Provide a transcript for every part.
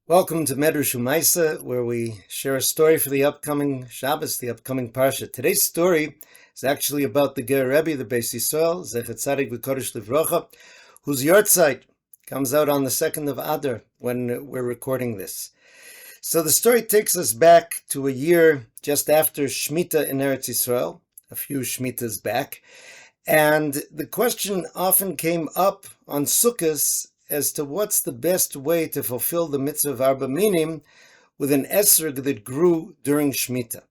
Welcome to Medrash Umaisa, where we share a story for the upcoming Shabbos, the upcoming Parsha. Today's story is actually about the Ger Rebbe, the Beis Yisrael, Zechet Tzadik V'Kodesh Livrocha, whose yahrzeit comes out on the 2nd of Adar when we're recording this. So the story takes us back to a year just after Shemitah in Eretz Yisrael, a few Shemitahs back, and the question often came up on Sukkos as to what's the best way to fulfill the mitzvah of Arba Minim with an esrog that grew during Shemitah.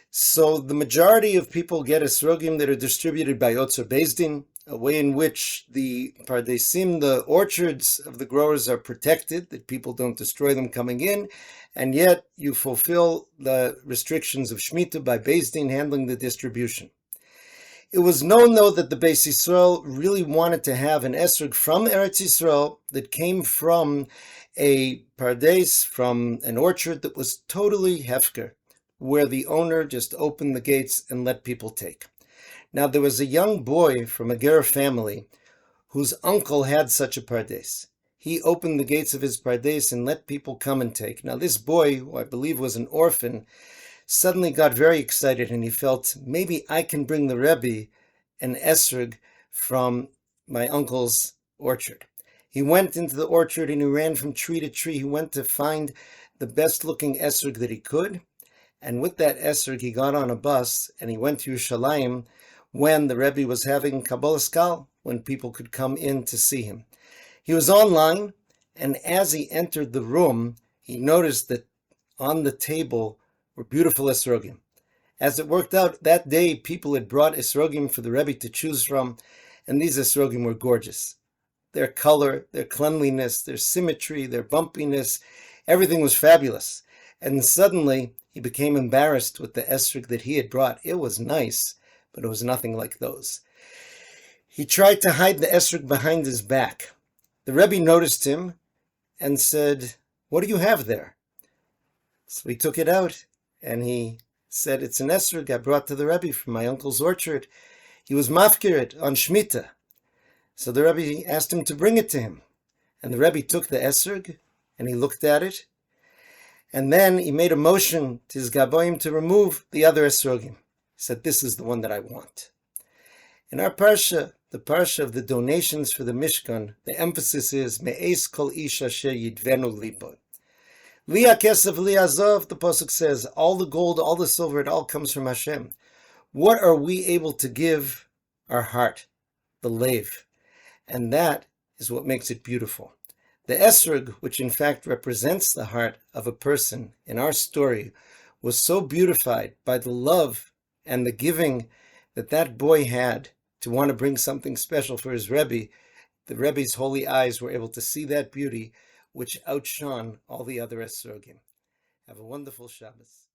So the majority of people get esrogim that are distributed by Otzar Beis Din, a way in which the pardesim, the orchards of the growers, are protected, that people don't destroy them coming in, and yet you fulfill the restrictions of Shemitah by Beis Din handling the distribution. It was known, though, that the Beis Yisrael really wanted to have an esrog from Eretz Yisrael that came from a pardes, from an orchard that was totally hefker, where the owner just opened the gates and let people take. Now, there was a young boy from a Ger family whose uncle had such a pardes. He opened the gates of his pardes and let people come and take. Now, this boy, who I believe was an orphan, suddenly got very excited, and he felt, maybe I can bring the Rebbe an esrog from my uncle's orchard. He went into the orchard and he ran from tree to tree. He went to find the best looking esrog that he could, and with that esrog he got on a bus and he went to Yerushalayim when the Rebbe was having Kabbalas Kal, when people could come in to see him. He was online, and as he entered the room, he noticed that on the table were beautiful esrogim. As it worked out, that day people had brought esrogim for the Rebbe to choose from, and these esrogim were gorgeous. Their color, their cleanliness, their symmetry, their bumpiness, everything was fabulous. And suddenly he became embarrassed with the esrog that he had brought. It was nice, but it was nothing like those. He tried to hide the esrog behind his back. The Rebbe noticed him and said, "What do you have there?" So he took it out, and he said, "It's an esrog I brought to the Rebbe from my uncle's orchard. He was mafkir it on Shemitah." So the Rebbe asked him to bring it to him. And the Rebbe took the esrog, and he looked at it, and then he made a motion to his gaboim to remove the other esrogim. He said, "This is the one that I want." In our Parsha, the Parsha of the donations for the Mishkan, the emphasis is, Me'es kol ish asher yidvenu libo. Liya kesef liya azov, the Pasuk says, all the gold, all the silver, it all comes from Hashem. What are we able to give? Our heart, the leiv. And that is what makes it beautiful. The esrog, which in fact represents the heart of a person in our story, was so beautified by the love and the giving that that boy had to want to bring something special for his Rebbe. The Rebbe's holy eyes were able to see that beauty, which outshone all the other esrogim. Have a wonderful Shabbos.